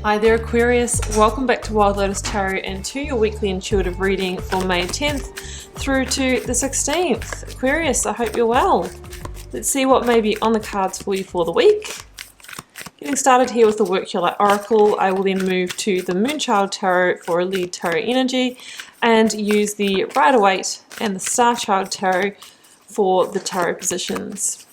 Hi there Aquarius, welcome back to Wild Lotus Tarot and to your weekly intuitive reading for May 10th through to the 16th. Aquarius, I hope you're well. Let's see what may be on the cards for you for the week. Getting started here with the Work Your Light Oracle, I will then move to the Moonchild Tarot for a lead tarot energy and use the Rider-Waite and the Star Child Tarot for the tarot positions.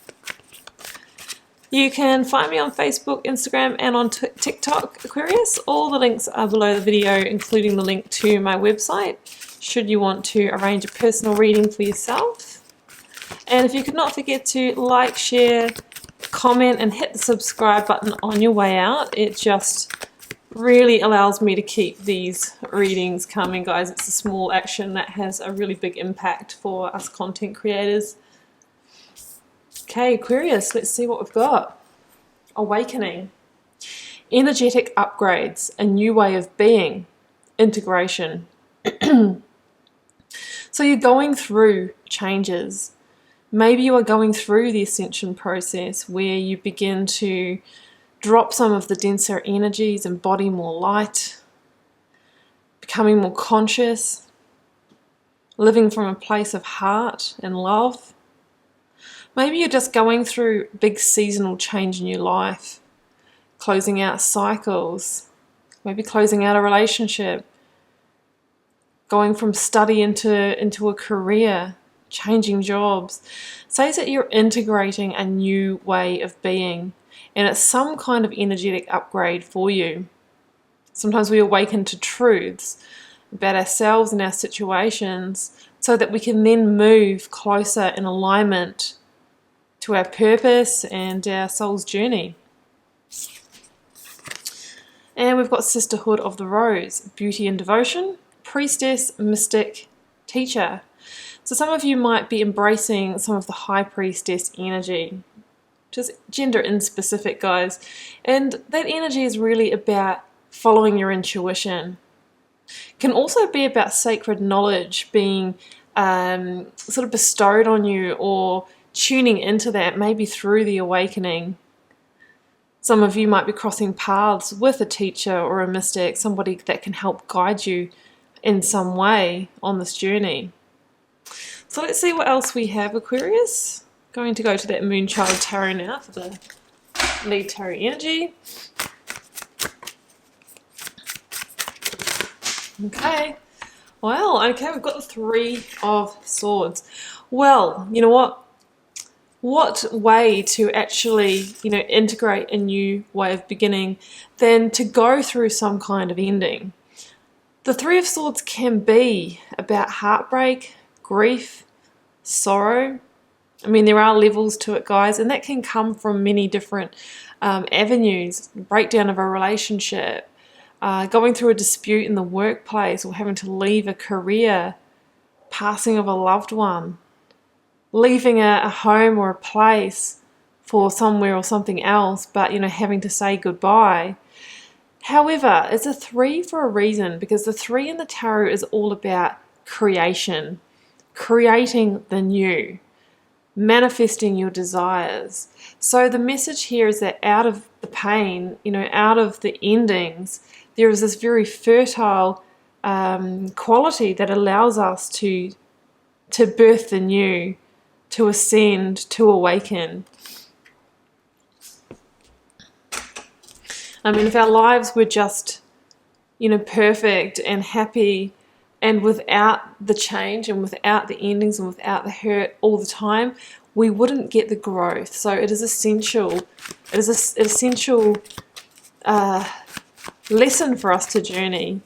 You can find me on Facebook, Instagram and on TikTok, Aquarius. All the links are below the video, including the link to my website, should you want to arrange a personal reading for yourself. And if you could not forget to like, share, comment and hit the subscribe button on your way out. It just really allows me to keep these readings coming, guys. It's a small action that has a really big impact for us content creators. Okay, Aquarius, let's see what we've got. Awakening. Energetic upgrades, a new way of being, integration. So you're going through changes. Maybe you are going through the ascension process where you begin to drop some of the denser energies, embody more light, becoming more conscious, living from a place of heart and love. Maybe you're just going through big seasonal change in your life, closing out cycles, maybe closing out a relationship, going from study into a career, changing jobs. Say that you're integrating a new way of being, and it's some kind of energetic upgrade for you. Sometimes we awaken to truths about ourselves and our situations so that we can then move closer in alignment to our purpose and our soul's journey. And we've got Sisterhood of the Rose, Beauty and Devotion, Priestess, Mystic, Teacher. So some of you might be embracing some of the High Priestess energy, which is gender inspecific, guys. And that energy is really about following your intuition. It can also be about sacred knowledge being sort of bestowed on you, or tuning into that maybe through the awakening. Some of you might be crossing paths with a teacher or a mystic, somebody that can help guide you in some way on this journey. So let's see what else we have, Aquarius. Going to go to that Moonchild Tarot now for the lead tarot energy. Okay. Well, okay, we've got the Three of Swords. Well, you know what? What way to actually, integrate a new way of beginning than to go through some kind of ending. The Three of Swords can be about heartbreak, grief, sorrow. I mean, there are levels to it, guys, and that can come from many different avenues. Breakdown of a relationship, going through a dispute in the workplace, or having to leave a career, passing of a loved one, leaving a home or a place for somewhere or something else, but having to say goodbye. However, it's a three for a reason, because the three in the tarot is all about creation, creating the new, manifesting your desires. So the message here is that out of the pain, out of the endings, there is this very fertile quality that allows us to birth the new, to ascend, to awaken. I mean, if our lives were just, perfect and happy, and without the change and without the endings and without the hurt all the time, we wouldn't get the growth. So it is essential. It is an essential lesson for us to journey.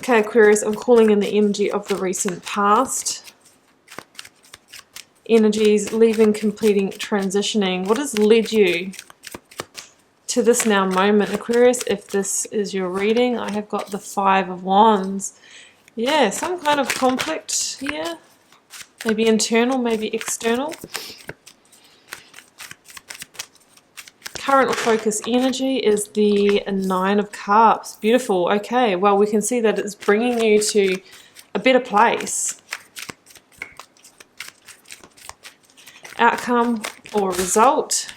Okay, Aquarius, I'm calling in the energy of the recent past. Energies, leaving, completing, transitioning. What has led you to this now moment, Aquarius? If this is your reading, I have got the Five of Wands. Yeah, some kind of conflict here. Maybe internal, maybe external. Current focus energy is the Nine of Cups. Beautiful. Okay, well, we can see that it's bringing you to a better place. Outcome or result.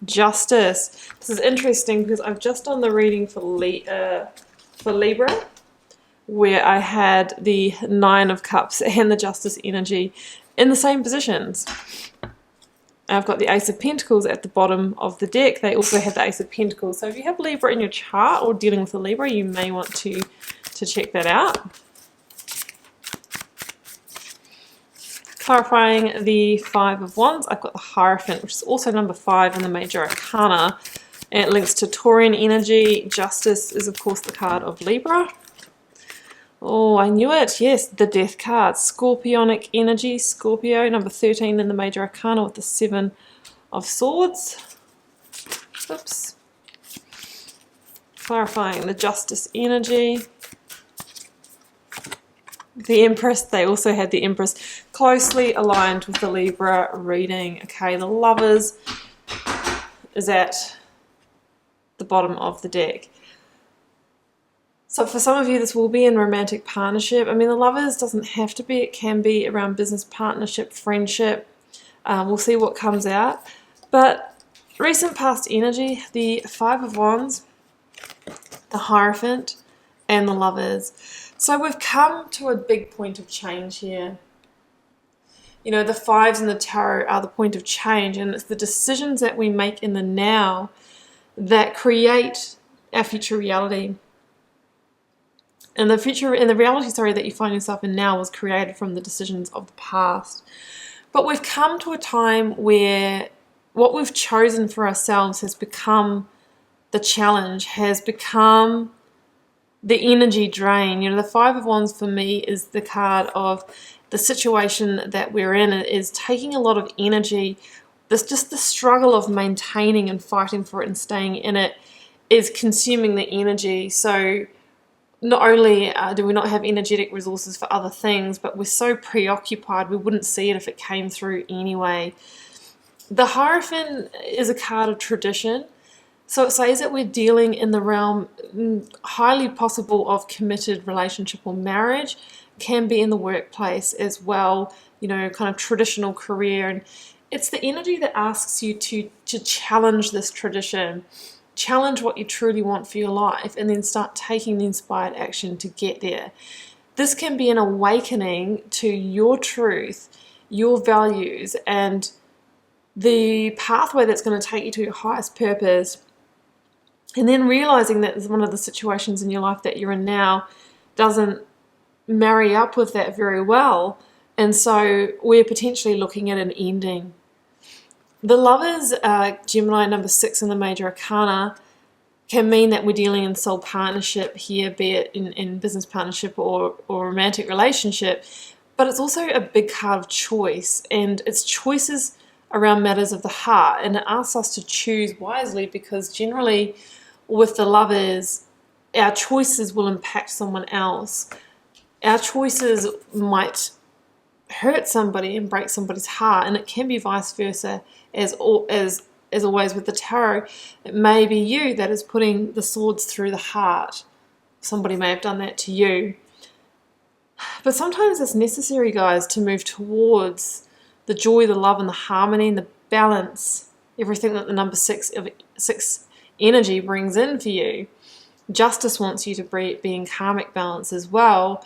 Justice. This is interesting because I've just done the reading for Libra, where I had the Nine of Cups and the Justice energy in the same positions. I've got the Ace of Pentacles at the bottom of the deck. They also have the Ace of Pentacles. So if you have Libra in your chart or dealing with a Libra, you may want to check that out. Clarifying the Five of Wands, I've got the Hierophant, which is also number 5 in the Major Arcana. And it links to Taurian energy. Justice is, of course, the card of Libra. Oh, I knew it. Yes, the Death card. Scorpionic energy, Scorpio, number 13 in the Major Arcana with the 7 of Swords. Oops. Clarifying the Justice energy. The Empress, they also had the Empress closely aligned with the Libra reading. Okay, the Lovers is at the bottom of the deck. So for some of you, this will be in romantic partnership. I mean, the Lovers doesn't have to be. It can be around business partnership, friendship. We'll see what comes out. But recent past energy, the Five of Wands, the Hierophant, and the Lovers. So we've come to a big point of change here. You know, the fives in the tarot are the point of change, and it's the decisions that we make in the now that create our future reality. And the reality, that you find yourself in now was created from the decisions of the past. But we've come to a time where what we've chosen for ourselves has become the challenge, has become the energy drain. You know, the Five of Wands for me is the card of the situation that we're in. It is taking a lot of energy. Just the struggle of maintaining and fighting for it and staying in it is consuming the energy. So not only do we not have energetic resources for other things, but we're so preoccupied we wouldn't see it if it came through anyway. The Hierophant is a card of tradition. So it says that we're dealing in the realm highly possible of committed relationship or marriage, can be in the workplace as well, you know, kind of traditional career. And it's the energy that asks you to challenge this tradition, challenge what you truly want for your life, and then start taking the inspired action to get there. This can be an awakening to your truth, your values, and the pathway that's going to take you to your highest purpose. And then realizing that one of the situations in your life that you're in now doesn't marry up with that very well. And so we're potentially looking at an ending. The Lovers, Gemini, number 6 in the Major Arcana, can mean that we're dealing in soul partnership here, be it in business partnership or romantic relationship. But it's also a big card of choice, and it's choices around matters of the heart. And it asks us to choose wisely, because generally with the Lovers, our choices will impact someone else. Our choices might hurt somebody and break somebody's heart, and it can be vice versa. As always with the tarot, it may be you that is putting the swords through the heart. Somebody may have done that to you. But sometimes it's necessary, guys, to move towards the joy, the love, and the harmony, and the balance, everything that the number 6 energy brings in for you. Justice wants you to be in karmic balance as well,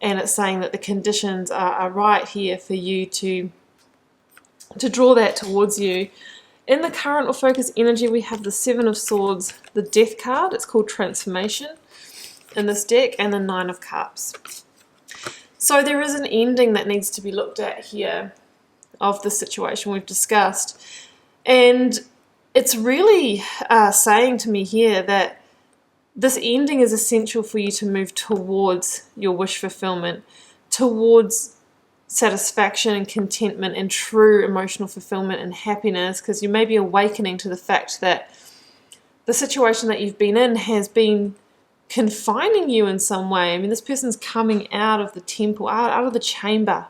and it's saying that the conditions are right here for you to draw that towards you. In the current or focus energy, we have the 7 of Swords, the Death card. It's called Transformation in this deck, and the 9 of Cups. So there is an ending that needs to be looked at here of the situation we've discussed. And it's really saying to me here that this ending is essential for you to move towards your wish fulfillment, towards satisfaction and contentment and true emotional fulfillment and happiness, because you may be awakening to the fact that the situation that you've been in has been confining you in some way. I mean, this person's coming out of the temple, out of the chamber,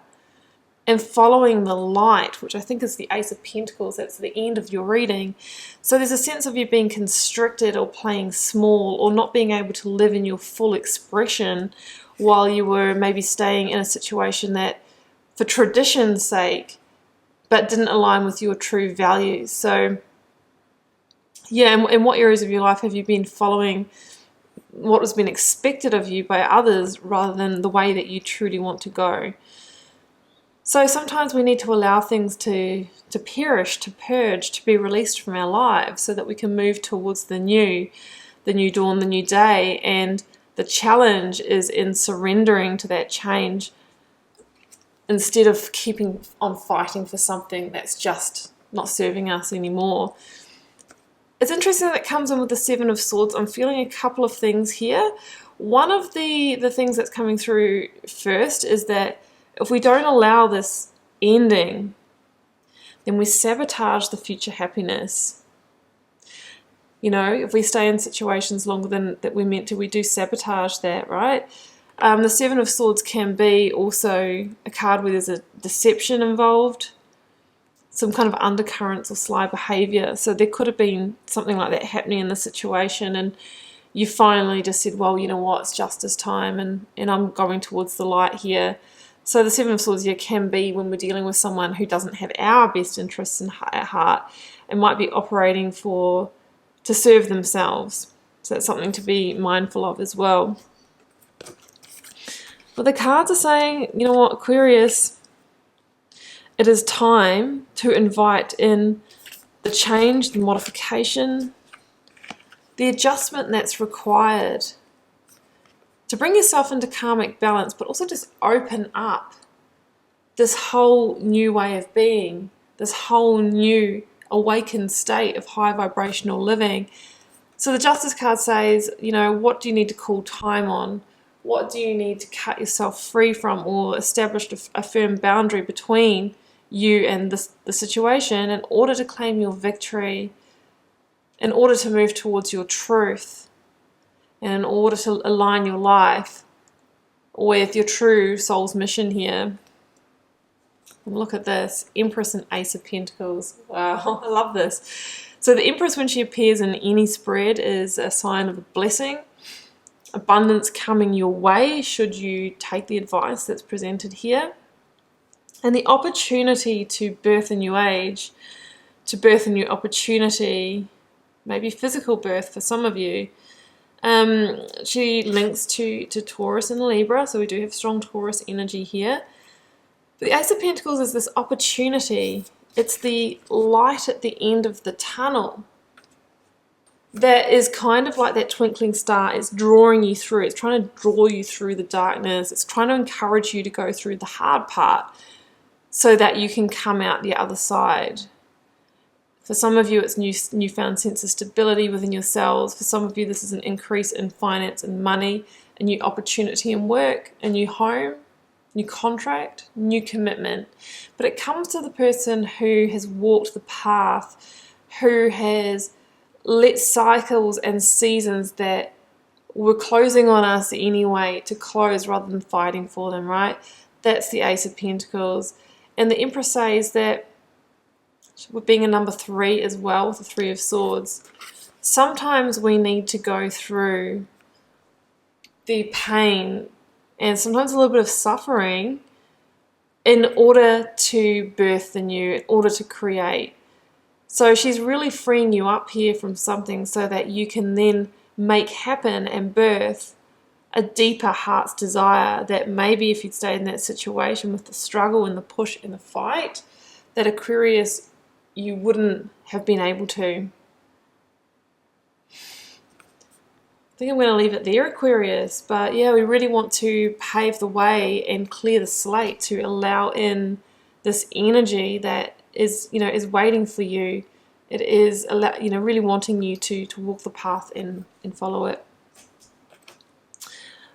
and following the light, which I think is the Ace of Pentacles. That's the end of your reading. So there's a sense of you being constricted or playing small, or not being able to live in your full expression while you were maybe staying in a situation that, for tradition's sake, but didn't align with your true values. So yeah, and in what areas of your life have you been following what has been expected of you by others rather than the way that you truly want to go? So sometimes we need to allow things to perish, to purge, to be released from our lives so that we can move towards the new dawn, the new day. And the challenge is in surrendering to that change instead of keeping on fighting for something that's just not serving us anymore. It's interesting that it comes in with the Seven of Swords. I'm feeling a couple of things here. One of the things that's coming through first is that if we don't allow this ending, then we sabotage the future happiness. You know, if we stay in situations longer than that we're meant to, we do sabotage that, right? The Seven of Swords can be also a card where there's a deception involved, some kind of undercurrents or sly behavior. So there could have been something like that happening in the situation, and you finally just said, well, you know what, it's justice time, and I'm going towards the light here. So the Seven of Swords here can be when we're dealing with someone who doesn't have our best interests at heart and might be operating to serve themselves. So that's something to be mindful of as well. But the cards are saying, you know what, Aquarius, it is time to invite in the change, the modification, the adjustment that's required to bring yourself into karmic balance, but also just open up this whole new way of being, this whole new awakened state of high vibrational living. So the Justice card says, you know, what do you need to call time on? What do you need to cut yourself free from or establish a firm boundary between you and the situation in order to claim your victory, in order to move towards your truth, and in order to align your life with your true soul's mission here. And look at this, Empress and Ace of Pentacles. Wow, I love this. So the Empress, when she appears in any spread, is a sign of a blessing, abundance coming your way should you take the advice that's presented here, and the opportunity to birth a new age, to birth a new opportunity, maybe physical birth for some of you. She links to Taurus and Libra, so we do have strong Taurus energy here. But the Ace of Pentacles is this opportunity. It's the light at the end of the tunnel that is kind of like that twinkling star. It's drawing you through. It's trying to draw you through the darkness. It's trying to encourage you to go through the hard part so that you can come out the other side. For some of you, it's newfound sense of stability within yourselves. For some of you, this is an increase in finance and money, a new opportunity in work, a new home, new contract, new commitment. But it comes to the person who has walked the path, who has let cycles and seasons that were closing on us anyway to close rather than fighting for them, right? That's the Ace of Pentacles. And the Empress says that, with being a number 3 as well, with the Three of Swords, sometimes we need to go through the pain and sometimes a little bit of suffering in order to birth the new, in order to create. So she's really freeing you up here from something so that you can then make happen and birth a deeper heart's desire that maybe if you'd stayed in that situation with the struggle and the push and the fight, that Aquarius, you wouldn't have been able to. I think I'm going to leave it there, Aquarius. But yeah, we really want to pave the way and clear the slate to allow in this energy that is, you know, is waiting for you. It is, you know, really wanting you to walk the path and follow it.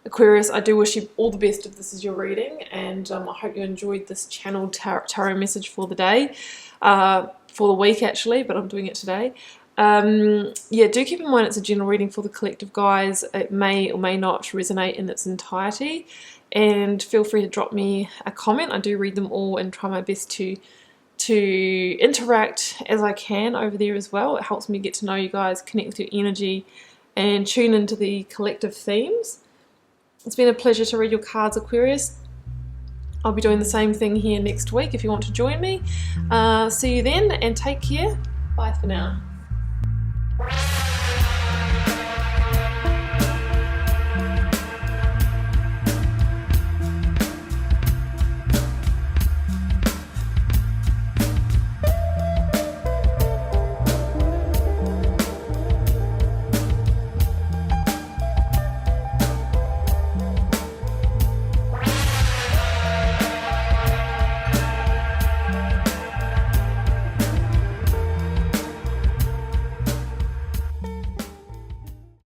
Aquarius, I do wish you all the best if this is your reading, and I hope you enjoyed this channeled tarot message for the day. For the week actually, but I'm doing it today. Yeah, do keep in mind it's a general reading for the collective, guys. It may or may not resonate in its entirety, and feel free to drop me a comment. I do read them all and try my best to interact as I can over there as well. It helps me get to know you guys, connect with your energy, and tune into the collective themes. It's been a pleasure to read your cards, Aquarius. I'll be doing the same thing here next week if you want to join me. See you then, and take care. Bye for now.